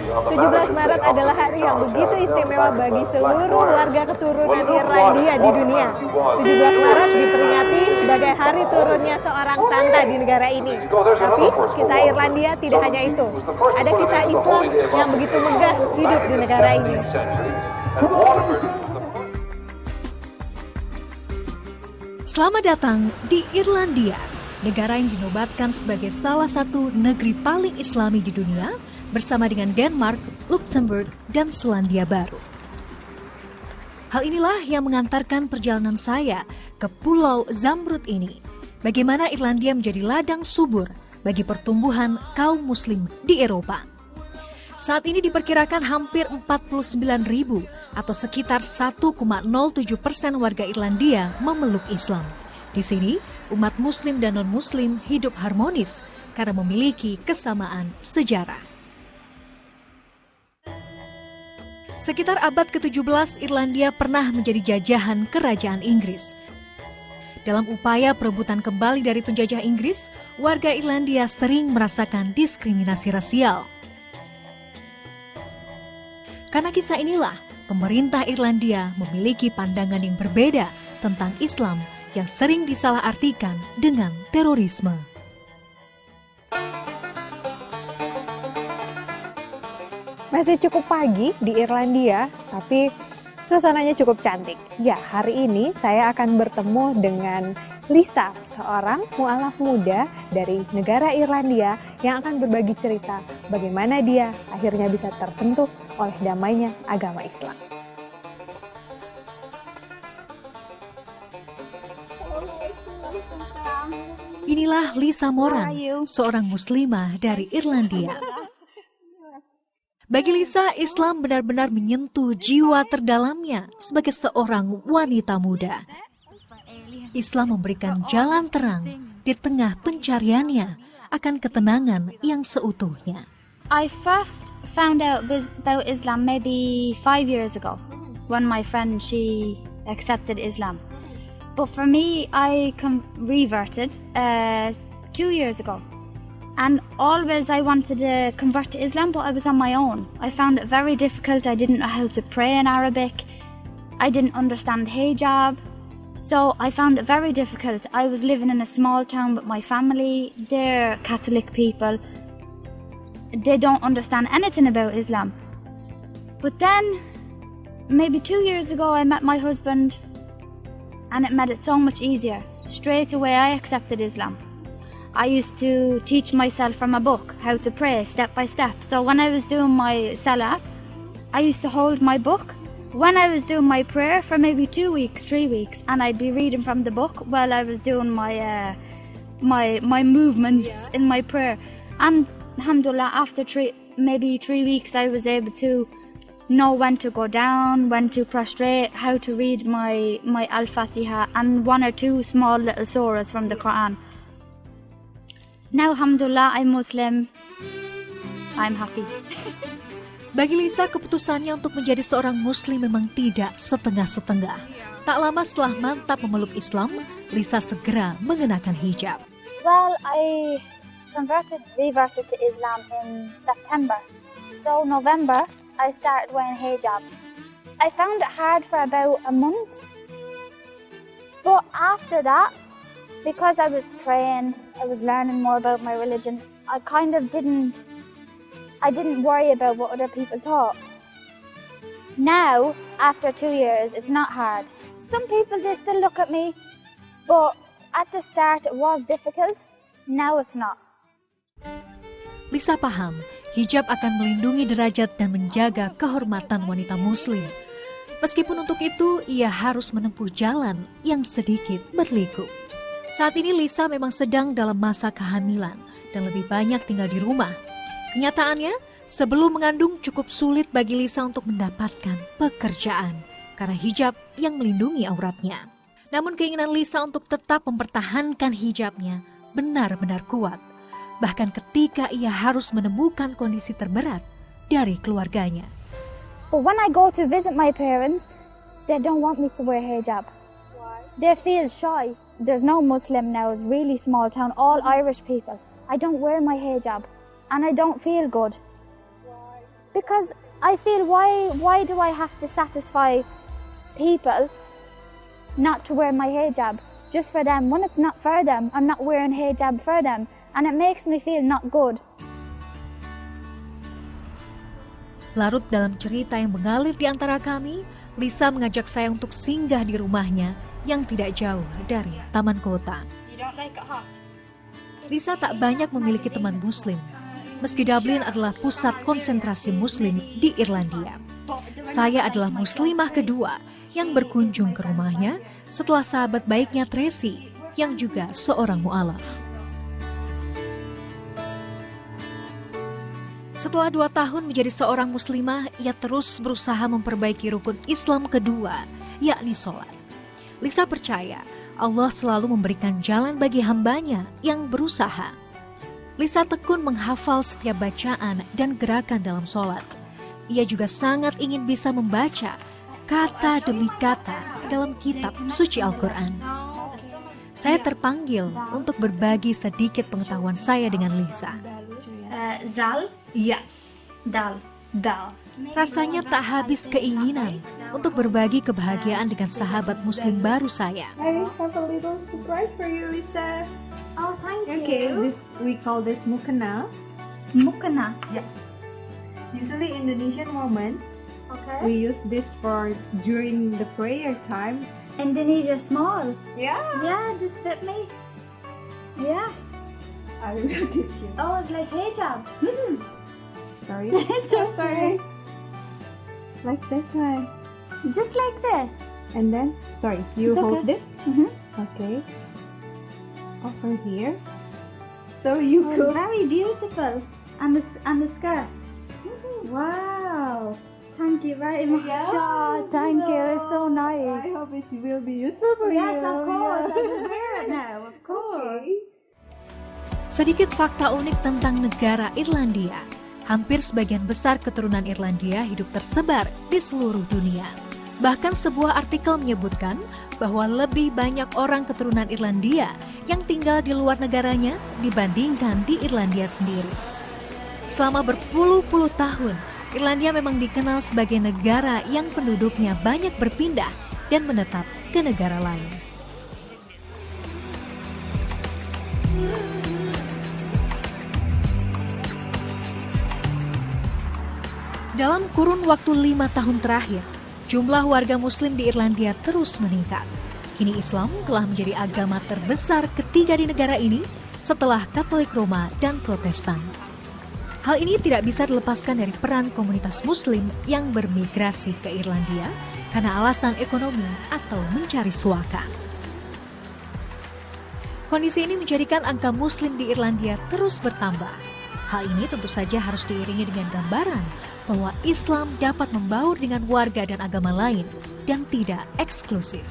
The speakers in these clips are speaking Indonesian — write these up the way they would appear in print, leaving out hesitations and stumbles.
17 Maret adalah hari yang begitu istimewa bagi seluruh warga keturunan Irlandia di dunia. 17 Maret diperingati sebagai hari turunnya seorang santa di negara ini. Tapi kisah Irlandia tidak hanya itu. Ada kisah Islam yang begitu megah hidup di negara ini. Selamat datang di Irlandia, negara yang dinobatkan sebagai salah satu negeri paling Islami di dunia, bersama dengan Denmark, Luxembourg, dan Selandia Baru. Hal inilah yang mengantarkan perjalanan saya ke Pulau Zamrud ini. Bagaimana Irlandia menjadi ladang subur bagi pertumbuhan kaum muslim di Eropa. Saat ini diperkirakan hampir 49.000 atau sekitar 1,07% warga Irlandia memeluk Islam. Di sini, umat muslim dan non-muslim hidup harmonis karena memiliki kesamaan sejarah. Sekitar abad ke-17, Irlandia pernah menjadi jajahan kerajaan Inggris. Dalam upaya perebutan kembali dari penjajah Inggris, warga Irlandia sering merasakan diskriminasi rasial. Karena kisah inilah, pemerintah Irlandia memiliki pandangan yang berbeda tentang Islam yang sering disalahartikan dengan terorisme. Masih cukup pagi di Irlandia, tapi suasananya cukup cantik. Ya, hari ini saya akan bertemu dengan Lisa, seorang mu'alaf muda dari negara Irlandia yang akan berbagi cerita bagaimana dia akhirnya bisa tersentuh oleh damainya agama Islam. Inilah Lisa Moran, seorang muslimah dari Irlandia. Bagi Lisa, Islam benar-benar menyentuh jiwa terdalamnya sebagai seorang wanita muda. Islam memberikan jalan terang di tengah pencariannya akan ketenangan yang seutuhnya. I first found out about Islam maybe 5 years ago when my friend, she accepted Islam. But for me, I reverted 2 years ago. And always I wanted to convert to Islam, but I was on my own. I found it very difficult. I didn't know how to pray in Arabic. I didn't understand hijab. So I found it very difficult. I was living in a small town with my family. They're Catholic people. They don't understand anything about Islam. But then, maybe 2 years ago, I met my husband, and it made it so much easier. Straight away, I accepted Islam. I used to teach myself from a book how to pray step by step. So when I was doing my salah, I used to hold my book when I was doing my prayer for maybe 2 weeks, 3 weeks, and I'd be reading from the book while I was doing my movements in my prayer. And alhamdulillah, after maybe 3 weeks, I was able to know when to go down, when to prostrate, how to read my Al-Fatiha, and 1 or 2 small little surahs from the Quran. Now, alhamdulillah, I'm Muslim. I'm happy. Bagi Lisa, keputusannya untuk menjadi seorang Muslim memang tidak setengah-setengah. Tak lama setelah mantap memeluk Islam, Lisa segera mengenakan hijab. Well, I reverted to Islam in September. So November, I started wearing hijab. I found it hard for about a month. But after that, because I was praying, I was learning more about my religion, I didn't worry about what other people thought. Now, after 2 years, it's not hard. Some people, they still look at me, but at the start it was difficult. Now it's not. Lisa paham, hijab akan melindungi derajat dan menjaga kehormatan wanita muslim. Meskipun untuk itu, ia harus menempuh jalan yang sedikit berliku. Saat ini Lisa memang sedang dalam masa kehamilan dan lebih banyak tinggal di rumah. Kenyataannya, sebelum mengandung cukup sulit bagi Lisa untuk mendapatkan pekerjaan karena hijab yang melindungi auratnya. Namun keinginan Lisa untuk tetap mempertahankan hijabnya benar-benar kuat. Bahkan ketika ia harus menemukan kondisi terberat dari keluarganya. But when I go to visit my parents, they don't want me to wear hijab. They feel shy. There's no Muslim now. It's a really small town, all Irish people. I don't wear my hijab and I don't feel good. Because I feel why do I have to satisfy people not to wear my hijab just for them when it's not for them? I'm not wearing hijab for them, and it makes me feel not good. Larut dalam cerita yang mengalir di antara kami, Lisa mengajak saya untuk singgah di rumahnya yang tidak jauh dari taman kota. You don't like it hot? Lisa tak banyak memiliki teman muslim, meski Dublin adalah pusat konsentrasi muslim di Irlandia. Saya adalah muslimah kedua yang berkunjung ke rumahnya setelah sahabat baiknya Tracy, yang juga seorang mu'alaf. Setelah 2 tahun menjadi seorang muslimah, ia terus berusaha memperbaiki rukun Islam kedua, yakni sholat. Lisa percaya Allah selalu memberikan jalan bagi hambanya yang berusaha. Lisa tekun menghafal setiap bacaan dan gerakan dalam sholat. Ia juga sangat ingin bisa membaca kata demi kata dalam kitab suci Al-Quran. Saya terpanggil untuk berbagi sedikit pengetahuan saya dengan Lisa. Zal? Iya. Dal. Dal. Rasanya tak habis keinginan untuk berbagi kebahagiaan dengan sahabat muslim baru saya. I have a little surprise for you, Lisa. Oh, thank Okay, you. we call this mukena. Mukana. Usually Indonesian women, Okay. we use this for during the prayer time. Indonesia small. Yeah. Yeah, this fit me. Yes. I will give you. Oh, it's like hijab. Sorry. It's okay. Like this one. Just like this. And then, sorry, you It's hold okay. this. Mm-hmm. Okay. Over here. So you Oh, could. very beautiful. And the skirt. Wow. Thank you very much. Oh, thank you. It's so I nice. hope it will be useful for you. Yes, of course. I Yeah. will wear it now. Of course. Okay. Sedikit fakta unik tentang negara Irlandia. Hampir sebagian besar keturunan Irlandia hidup tersebar di seluruh dunia. Bahkan sebuah artikel menyebutkan bahwa lebih banyak orang keturunan Irlandia yang tinggal di luar negaranya dibandingkan di Irlandia sendiri. Selama berpuluh-puluh tahun, Irlandia memang dikenal sebagai negara yang penduduknya banyak berpindah dan menetap ke negara lain. Dalam kurun waktu 5 tahun terakhir, jumlah warga muslim di Irlandia terus meningkat. Kini Islam telah menjadi agama terbesar ketiga di negara ini setelah Katolik Roma dan Protestan. Hal ini tidak bisa dilepaskan dari peran komunitas muslim yang bermigrasi ke Irlandia karena alasan ekonomi atau mencari suaka. Kondisi ini menjadikan angka muslim di Irlandia terus bertambah. Hal ini tentu saja harus diiringi dengan gambaran bahwa Islam dapat membaur dengan warga dan agama lain dan tidak eksklusif.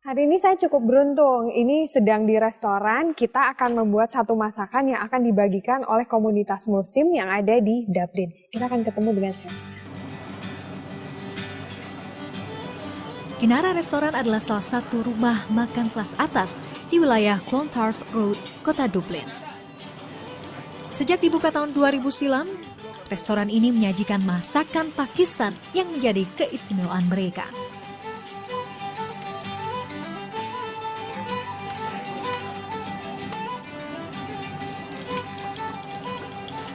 Hari ini saya cukup beruntung. Ini sedang di restoran. Kita akan membuat satu masakan yang akan dibagikan oleh komunitas muslim yang ada di Dublin. Kita akan ketemu dengan chefnya. Kinara Restoran adalah salah satu rumah makan kelas atas di wilayah Clontarf Road, kota Dublin. Sejak dibuka tahun 2000 silam, restoran ini menyajikan masakan Pakistan yang menjadi keistimewaan mereka.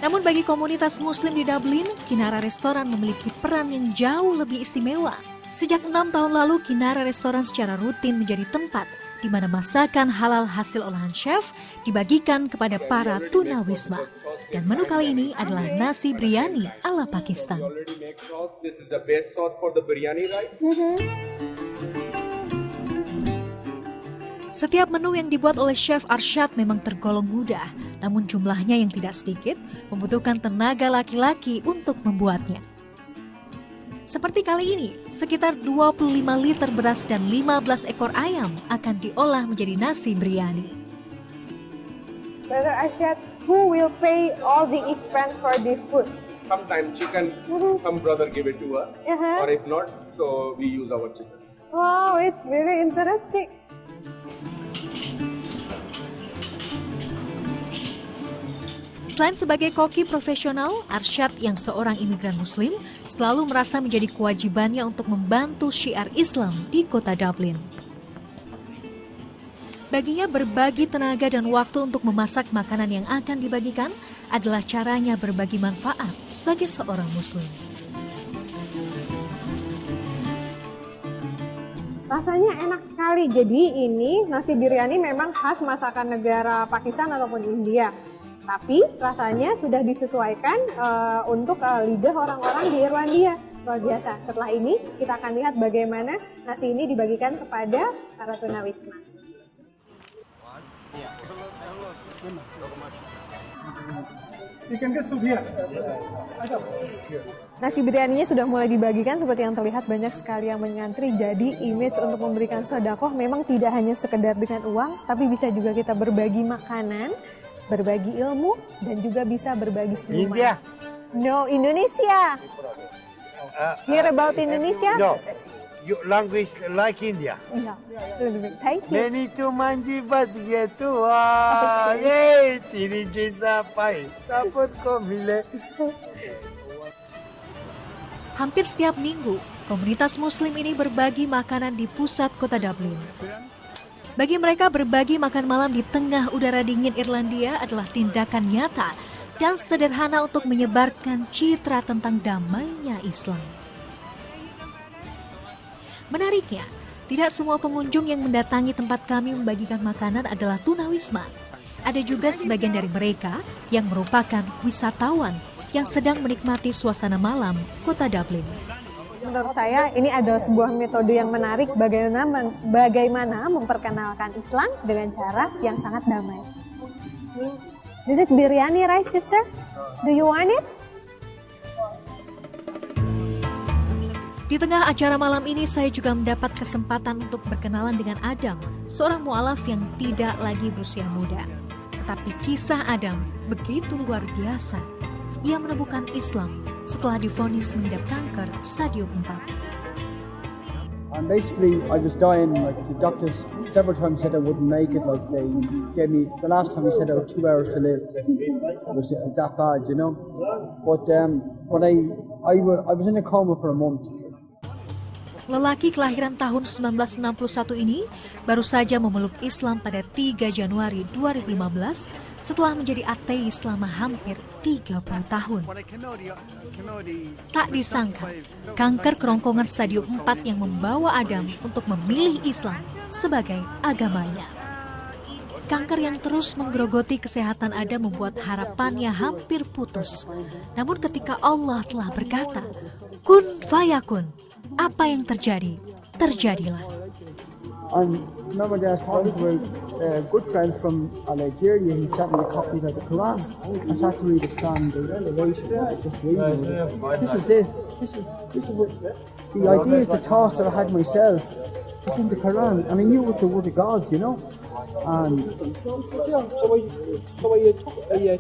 Namun bagi komunitas muslim di Dublin, Kinara Restoran memiliki peran yang jauh lebih istimewa. Sejak 6 tahun lalu, Kinara Restoran secara rutin menjadi tempat di mana masakan halal hasil olahan chef dibagikan kepada para tunawisma. Dan menu kali ini adalah nasi biryani ala Pakistan. This is the base sauce for the biryani rice. Setiap menu yang dibuat oleh Chef Arshad memang tergolong mudah, namun jumlahnya yang tidak sedikit membutuhkan tenaga laki-laki untuk membuatnya. Seperti kali ini, sekitar 25 liter beras dan 15 ekor ayam akan diolah menjadi nasi biryani. Brother Arshad, who will pay all the expense for this food? Sometimes chicken, some brother give it to us, or if not, so we use our chicken. Wow, it's very interesting. Selain sebagai koki profesional, Arsyad yang seorang imigran muslim selalu merasa menjadi kewajibannya untuk membantu syiar Islam di kota Dublin. Baginya berbagi tenaga dan waktu untuk memasak makanan yang akan dibagikan adalah caranya berbagi manfaat sebagai seorang muslim. Rasanya enak sekali. Jadi ini nasi biryani memang khas masakan negara Pakistan ataupun India. Tapi rasanya sudah disesuaikan untuk lidah orang-orang di Irlandia. Luar biasa. Setelah ini kita akan lihat bagaimana nasi ini dibagikan kepada para tunawisma. Nasi biryaninya sudah mulai dibagikan, seperti yang terlihat banyak sekali yang mengantri. Jadi image untuk memberikan sedekah memang tidak hanya sekedar dengan uang, tapi bisa juga kita berbagi makanan, berbagi ilmu, dan juga bisa berbagi senyuman. India? No, Indonesia. Hear about Indonesia? No. Your language like India. No. Thank you. Many to manji bas gitu. Yay, tiri jisa pai. Sapot ko mile. Hampir setiap minggu, komunitas muslim ini berbagi makanan di pusat kota Dublin. Bagi mereka, berbagi makan malam di tengah udara dingin Irlandia adalah tindakan nyata dan sederhana untuk menyebarkan citra tentang damainya Islam. Menariknya, tidak semua pengunjung yang mendatangi tempat kami membagikan makanan adalah tunawisma. Ada juga sebagian dari mereka yang merupakan wisatawan yang sedang menikmati suasana malam kota Dublin. Menurut saya ini adalah sebuah metode yang menarik bagaimana memperkenalkan Islam dengan cara yang sangat damai. This is biryani, right, sister? Do you want it? Di tengah acara malam ini, saya juga mendapat kesempatan untuk berkenalan dengan Adam, seorang mu'alaf yang tidak lagi berusia muda. Tetapi kisah Adam begitu luar biasa. Ia menemukan Islam setelah divonis mengidap kanker stadium 4. And basically, I was dying. Like the doctors several times said I wouldn't make it. Like they gave me the last time they said I had 2 hours to live. It was that bad, you know. But when I was in a coma for a month. Lelaki kelahiran tahun 1961 ini baru saja memeluk Islam pada 3 Januari 2015 setelah menjadi ateis selama hampir 30 tahun. Tak disangka, kanker kerongkongan stadium 4 yang membawa Adam untuk memilih Islam sebagai agamanya. Kanker yang terus menggerogoti kesehatan Adam membuat harapannya hampir putus. Namun ketika Allah telah berkata, kun fayakun, apa yang terjadi, terjadilah. And remember that I was with a good friend from Algeria. He sent me a copy of the Quran. I started to read the Quran. This is it. This is what the ideas, the thoughts that I had myself. It's in the Quran, and I knew it was the word of God, you know. And so I took the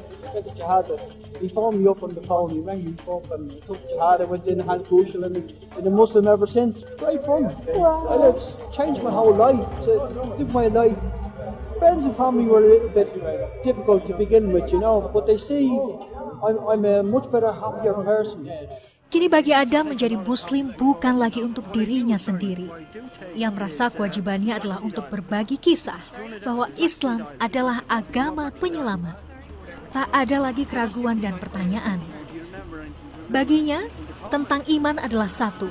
Shahada. He phoned me up on the phone. He rang me up and took Shahada. Went in, had Kushal, and been a Muslim ever since. Great fun. And it's changed my whole life. So did my life. Friends and family were a little bit difficult to begin with, you know. But they see I'm a much better, happier person. Kini bagi Adam menjadi Muslim bukan lagi untuk dirinya sendiri. Ia merasa kewajibannya adalah untuk berbagi kisah bahwa Islam adalah agama penyelamat. Tak ada lagi keraguan dan pertanyaan. Baginya, tentang iman adalah satu,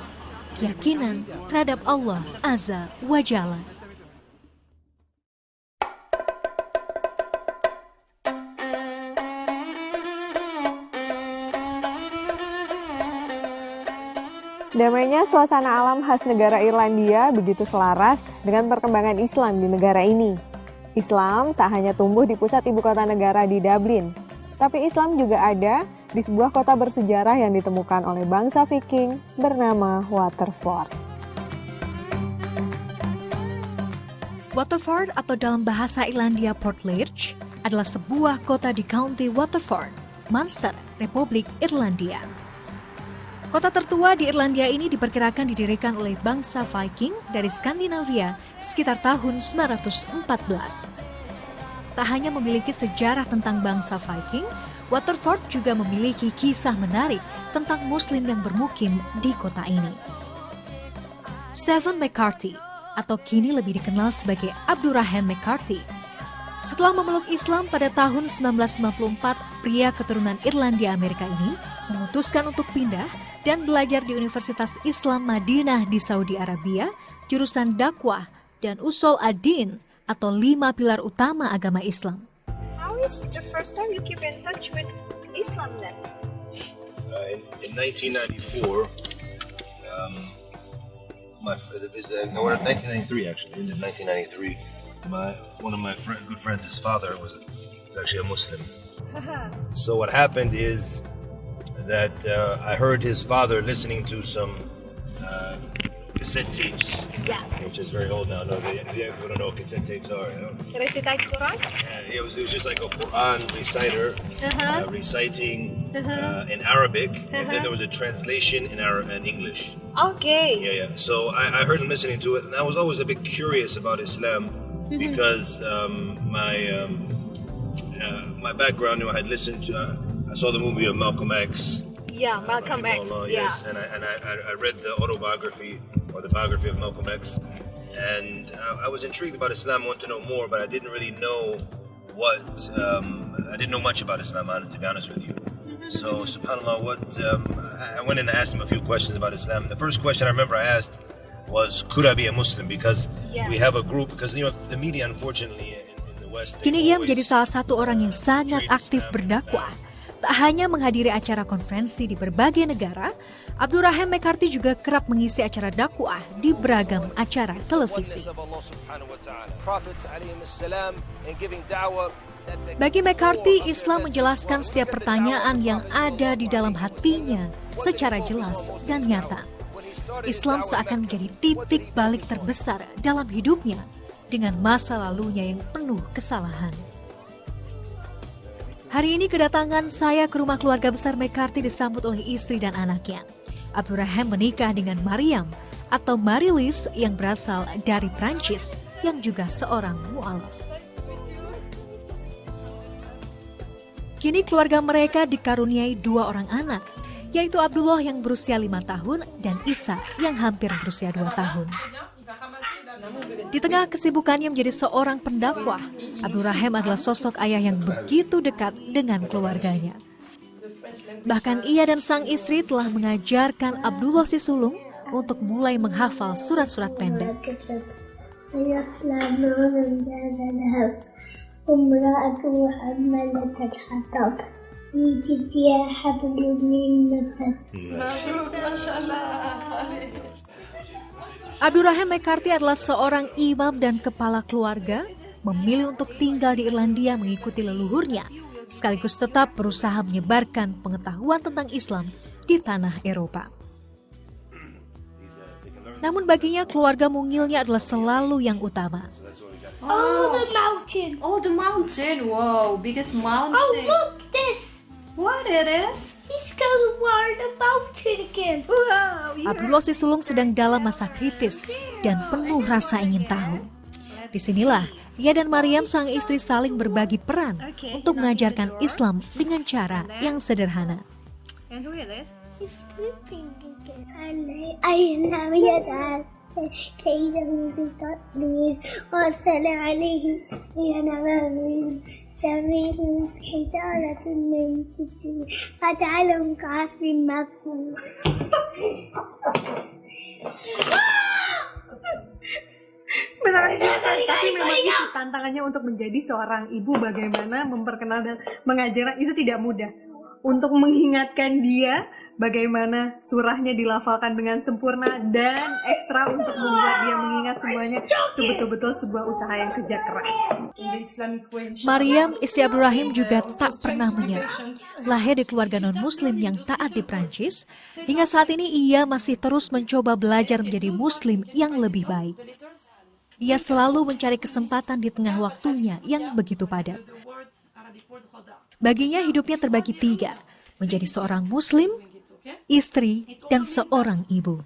keyakinan terhadap Allah Azza wa Jalla. Damainya suasana alam khas negara Irlandia begitu selaras dengan perkembangan Islam di negara ini. Islam tak hanya tumbuh di pusat ibu kota negara di Dublin, tapi Islam juga ada di sebuah kota bersejarah yang ditemukan oleh bangsa Viking bernama Waterford. Waterford atau dalam bahasa Irlandia Portlaoise adalah sebuah kota di County Waterford, Munster, Republik Irlandia. Kota tertua di Irlandia ini diperkirakan didirikan oleh bangsa Viking dari Skandinavia sekitar tahun 914. Tak hanya memiliki sejarah tentang bangsa Viking, Waterford juga memiliki kisah menarik tentang Muslim yang bermukim di kota ini. Stephen McCarthy, atau kini lebih dikenal sebagai Abdurrahman McCarthy, setelah memeluk Islam pada tahun 1994, pria keturunan Irlandia Amerika ini memutuskan untuk pindah dan belajar di Universitas Islam Madinah di Saudi Arabia, jurusan dakwah dan usul ad-din atau 5 pilar utama agama Islam. How is the first time you keep in touch with Islam then? In 1994, 1993 actually, in 1993, one of my good friends, his father was actually a Muslim. So what happened is that I heard his father listening to some cassette tapes, which is very old now. No, they don't know what cassette tapes are. You know? Recitate Quran? It was just like a Quran reciter reciting in Arabic, and then there was a translation in English. Okay. Yeah. So I heard him listening to it, and I was always a bit curious about Islam because my background, I had listened to, I saw the movie of Malcolm X. Yeah, Malcolm X. Yes, and I read the autobiography or the biography of Malcolm X, and I was intrigued about Islam. I wanted to know more, but I didn't really know I didn't know much about Islam, to be honest with you. So, subhanAllah, I went in and asked him a few questions about Islam. The first question I remember I asked was, could I be a Muslim? Because we have a group, because the media, unfortunately, in the West. Kini ia menjadi salah satu orang yang sangat aktif berdakwah. Tak hanya menghadiri acara konferensi di berbagai negara, Abdurrahman McCarthy juga kerap mengisi acara dakwah di beragam acara televisi. Bagi McCarthy, Islam menjelaskan setiap pertanyaan yang ada di dalam hatinya secara jelas dan nyata. Islam seakan menjadi titik balik terbesar dalam hidupnya dengan masa lalunya yang penuh kesalahan. Hari ini kedatangan saya ke rumah keluarga besar McCarthy disambut oleh istri dan anaknya. Abdurrahman menikah dengan Mariam atau Marie-Louise yang berasal dari Prancis yang juga seorang mu'alaf. Kini keluarga mereka dikaruniai 2 orang anak, yaitu Abdullah yang berusia 5 tahun dan Isa yang hampir berusia 2 tahun. Di tengah kesibukannya menjadi seorang pendakwah, Abdurrahman adalah sosok ayah yang begitu dekat dengan keluarganya. Bahkan ia dan sang istri telah mengajarkan Abdullah si sulung untuk mulai menghafal surat-surat pendek. Abdurrahman McCarthy adalah seorang imam dan kepala keluarga, memilih untuk tinggal di Irlandia mengikuti leluhurnya, sekaligus tetap berusaha menyebarkan pengetahuan tentang Islam di tanah Eropa. Namun baginya keluarga mungilnya adalah selalu yang utama. Oh, the mountain. Oh, the mountain. Wow, biggest mountain. Oh, look, this. What it is? He's going over the mountain again. Wow, yeah. Abdullah si sulung sedang dalam masa kritis dan penuh rasa ingin tahu. Disinilah ia dan Mariam sang istri saling berbagi peran untuk mengajarkan Islam dengan cara yang sederhana. And who is this? He's sleeping again. كيده بتضليل وارسل عليه ينابيع ترميهم بحجارة من سجيل فجعلهم كعصف مأكول. Tapi memang itu tantangannya untuk menjadi seorang ibu, bagaimana memperkenal dan mengajarkan itu tidak mudah. Untuk mengingatkan dia bagaimana surahnya dilafalkan dengan sempurna dan ekstra untuk membuat dia mengingat semuanya, itu betul-betul sebuah usaha yang kerja keras. Mariam, istri Abdurrahman juga tak pernah menyerah. Lahir di keluarga non-muslim yang taat di Prancis, hingga saat ini ia masih terus mencoba belajar menjadi muslim yang lebih baik. Ia selalu mencari kesempatan di tengah waktunya yang begitu padat. Baginya hidupnya terbagi 3, menjadi seorang muslim, istri, dan seorang ibu.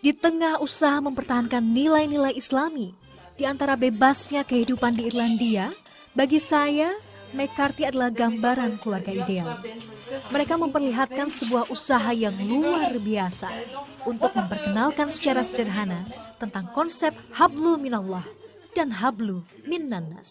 Di tengah usaha mempertahankan nilai-nilai Islami, Di antara bebasnya kehidupan di Irlandia, bagi saya, McCarthy adalah gambaran keluarga ideal. Mereka memperlihatkan sebuah usaha yang luar biasa untuk memperkenalkan secara sederhana tentang konsep hablu minallah dan hablu minannas.